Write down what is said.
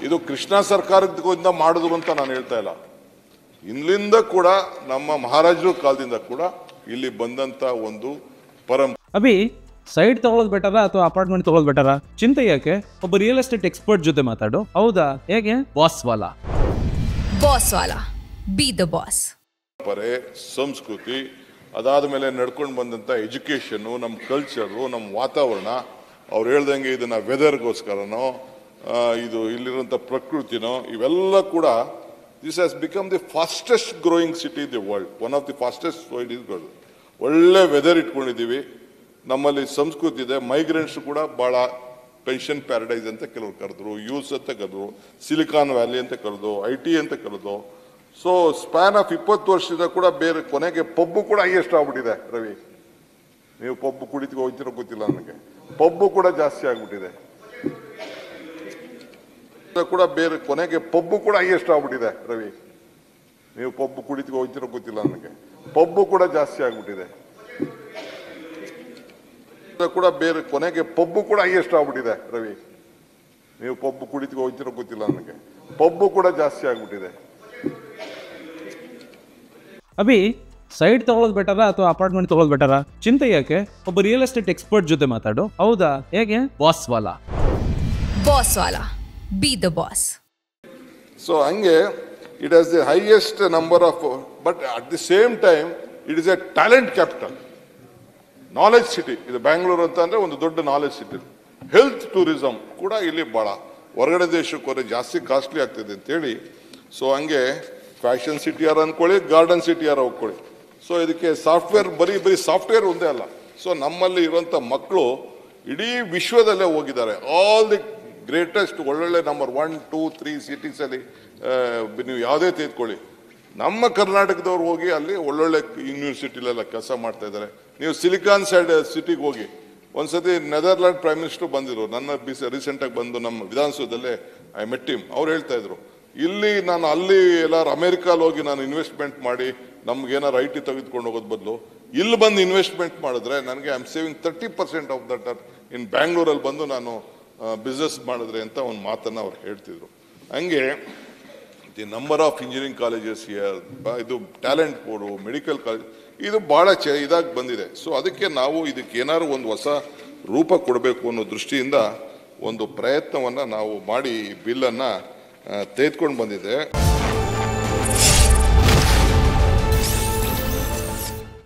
ಇದು ಕೃಷ್ಣ ಸರ್ಕಾರದಿಂದ ಮಾಡಿದ್ರು ಅಂತ ನಾನು ಹೇಳ್ತಾ ಇಲ್ಲ. ಇಲ್ಲಿಂದ ಕೂಡ ನಮ್ಮ ಮಹಾರಾಜರ ಕಾಲದಿಂದ ಕೂಡ ಇಲ್ಲಿ ಬಂದಂತ ಒಂದು ಪರಂಪರೆ. ಅಭಿ ಸೈಡ್ ತಗೊಳ್ಳೋದು ಬೆಟರ ಅಥವಾ ಅಪಾರ್ಟ್ಮೆಂಟ್ ತಗೊಳ್ಳೋದು ಬೆಟರ? ಚಿಂತೆ ಯಾಕೆ, ಒಬ್ಬ ರಿಯಲ್ ಎಸ್ಟೇಟ್ ಎಕ್ಸ್ಪರ್ಟ್ ಜೊತೆ ಮಾತಾಡು. ಹೌದಾ? ಹೇಗೆ? ಬಾಸ್ ವಾಲಾ ಬಿ ದ ಬಾಸ್. ಪರಂಪರೆ, ಸಂಸ್ಕೃತಿ, ಅದಾದ ಮೇಲೆ ನಡ್ಕೊಂಡು ಬಂದಂತ ಎಜುಕೇಶನ್, ನಮ್ಮ ಕಲ್ಚರು, ನಮ್ಮ ವಾತಾವರಣ, ಅವ್ರು ಹೇಳ್ದಂಗೆ ಇದನ್ನ ವೆದರ್ಗೋಸ್ಕರನೋ ಇದು ಇಲ್ಲಿರುವಂತ ಪ್ರಕೃತಿನೋ ಇವೆಲ್ಲ ಕೂಡ this has become the fastest growing city in the world. One of the fastest ಒಳ್ಳೆ ವೆದರ್ ಇಟ್ಕೊಂಡಿದ್ದೀವಿ. ನಮ್ಮಲ್ಲಿ ಸಂಸ್ಕೃತಿ ಇದೆ. ಮೈಗ್ರೆಂಟ್ಸ್ ಕೂಡ ಬಹಳ ಪೆನ್ಷನ್ ಪ್ಯಾರಡೈಸ್ ಅಂತ ಕೆಲವರು ಕರೆದ್ರು, ಯೂಸ್ ಅಂತ ಕರೆದ್ರು, ಸಿಲಿಕಾನ್ ವ್ಯಾಲಿ ಅಂತ ಕರೆದು, IT ಅಂತ ಕರೆದು. ಸೊ ಸ್ಪ್ಯಾನ್ ಆಫ್ 20 ವರ್ಷದಿಂದ ಕೂಡ ಬೇರೆ ಕೊನೆಗೆ ಪಬ್ಬು ಕೂಡ ಹೈಯೆಸ್ಟ್ ಆಗ್ಬಿಟ್ಟಿದೆ. ರವಿ, ನೀವು ಪಬ್ಬು ಕುಡಿತಿಗೆ ಹೋಗ್ತಿರೋ ಗೊತ್ತಿಲ್ಲ ನನಗೆ. ಪಬ್ಬು ಕೂಡ ಜಾಸ್ತಿ ಆಗ್ಬಿಟ್ಟಿದೆ ಕೂಡ ಬೇರೆ ಕೊನೆಗೆ ಪಬ್ಬು ಕೂಡ ಹೈಯೆಸ್ಟ್ ಆಗ್ಬಿಟ್ಟಿದೆ. ರವಿ, ನೀವು ಪಬ್ಬು ಕುಡಿತಿಗೆ ಹೋಗ್ತಿರೋ ಗೊತ್ತಿಲ್ಲ ನನಗೆ. ಪಬ್ಬು ಕೂಡ ಜಾಸ್ತಿ ಆಗ್ಬಿಟ್ಟಿದೆ ಕೂಡ ಬೇರೆ ಕೊನೆಗೆ ಪಬ್ಬು ಕೂಡ ಹೈಯೆಸ್ಟ್ ಆಗ್ಬಿಟ್ಟಿದೆ. ರವಿ, ನೀವು ಪಬ್ಬು ಕುಡಿತಿಗೆ ಹೋಗ್ತಿರೋ ಗೊತ್ತಿಲ್ಲ ನನಗೆ. ಪಬ್ಬು ಕೂಡ ಜಾಸ್ತಿ ಆಗ್ಬಿಟ್ಟಿದೆ. ಅಭಿ ಸೈಡ್ ತಗೊಳ್ಳೋದು ಬೆಟರ ಅಥವಾ ಅಪಾರ್ಟ್ಮೆಂಟ್ ತಗೊಳ್ಳೋದು ಬೆಟರ? ಚಿಂತೆ ಯಾಕೆ, ಒಬ್ಬ ರಿಯಲ್ ಎಸ್ಟೇಟ್ ಎಕ್ಸ್ಪರ್ಟ್ ಜೊತೆ ಮಾತಾಡು. ಹೌದಾ? ಹೇಗೆ? ಬಾಸ್ ವಾಲಾ ಬಿ ದ ಬಾಸ್. ಸೊ ಹಂಗೆ it has the highest number of, but at the same time it is a talent capital, knowledge city. ಇದು ಬ್ಯಾಂಗ್ಳೂರು ಅಂತ ಅಂದ್ರೆ ಒಂದು ದೊಡ್ಡ ನಾಲೆಜ್ ಸಿಟಿ. ಹೆಲ್ತ್ ಟೂರಿಸಂ ಕೂಡ ಇಲ್ಲಿ ಬಹಳ ಹೊರಗಡೆ ದೇಶಕ್ಕೆ ಹೋದ್ರೆ ಜಾಸ್ತಿ ಕಾಸ್ಟ್ಲಿ ಆಗ್ತಿದೆ ಅಂತೇಳಿ. ಸೊ ಹಂಗೆ ಫ್ಯಾಷನ್ ಸಿಟಿ ಯಾರು ಅನ್ಕೊಳ್ಳಿ, ಗಾರ್ಡನ್ ಸಿಟಿ ಯಾರು ಹೋಗ್ಕೊಳ್ಳಿ. ಸೊ ಇದಕ್ಕೆ ಸಾಫ್ಟ್ವೇರ್ ಬರೀ ಸಾಫ್ಟ್ವೇರ್ ಒಂದೇ ಅಲ್ಲ. ಸೊ ನಮ್ಮಲ್ಲಿ ಇರುವಂತ ಮಕ್ಕಳು ಇಡೀ ವಿಶ್ವದಲ್ಲೇ ಹೋಗಿದ್ದಾರೆ. ಆಲ್ ದಿ ಗ್ರೇಟೆಸ್ಟ್ ಒಳ್ಳೊಳ್ಳೆ ನಂಬರ್ 1, 2, 3 ಸಿಟೀಸ್ ಅಲ್ಲಿ ನೀವು ಯಾವುದೇ ತೆಗೆದುಕೊಳ್ಳಿ, ನಮ್ಮ ಕರ್ನಾಟಕದವ್ರು ಹೋಗಿ ಅಲ್ಲಿ ಒಳ್ಳೊಳ್ಳೆ ಯೂನಿವರ್ಸಿಟಿಲೆಲ್ಲ ಕೆಲಸ ಮಾಡ್ತಾ ಇದ್ದಾರೆ. ನೀವು ಸಿಲಿಕಾನ್ ಸಿಟಿಗೆ ಹೋಗಿ, ಒಂದ್ಸತಿ ನೆದರ್ಲ್ಯಾಂಡ್ ಪ್ರೈಮ್ ಮಿನಿಸ್ಟರ್ ಬಂದಿದ್ರು, ನನ್ನ ರೀಸೆಂಟ್ ಆಗಿ ಬಂದು ನಮ್ಮ ವಿಧಾನಸೌಧದಲ್ಲೇ ಐ ಮೆಟ್ ಹಿಮ್. ಅವ್ರು ಹೇಳ್ತಾ ಇದ್ರು, ಇಲ್ಲಿ ನಾನು ಅಲ್ಲಿ ಎಲ್ಲಾರು ಅಮೆರಿಕಾಲ್ ಹೋಗಿ ನಾನು ಇನ್ವೆಸ್ಟ್ಮೆಂಟ್ ಮಾಡಿ ನಮ್ಗೇನಾರು IT ತೆಗೆದುಕೊಂಡು ಹೋಗೋದ್ ಬದಲು ಇಲ್ಲಿ ಬಂದು ಇನ್ವೆಸ್ಟ್ಮೆಂಟ್ ಮಾಡಿದ್ರೆ ನನಗೆ I am saving 30% of that in ಬ್ಯಾಂಗ್ಳೂರಲ್ಲಿ ಬಂದು ನಾನು ಬಿಸ್ನೆಸ್ ಮಾಡಿದ್ರೆ ಅಂತ ಒಂದು ಮಾತನ್ನ ಅವ್ರು ಹೇಳ್ತಿದ್ರು. ಹಂಗೆ the number of engineering colleges here, ಇದು ಟ್ಯಾಲೆಂಟ್ ಬೋರ್ಡು, ಮೆಡಿಕಲ್ ಕಾಲೇಜ್, ಇದು ಬಹಳ ಇದಾಗಿ ಬಂದಿದೆ. ಸೊ ಅದಕ್ಕೆ ನಾವು ಇದಕ್ಕೆ ಏನಾದ್ರು ಒಂದು ಹೊಸ ರೂಪ ಕೊಡಬೇಕು ಅನ್ನೋ ದೃಷ್ಟಿಯಿಂದ ಒಂದು ಪ್ರಯತ್ನವನ್ನ ನಾವು ಮಾಡಿ ಬಿಲ್ಲನ್ನು ತೆಗೆದುಕೊಂಡು ಬಂದಿದೆ.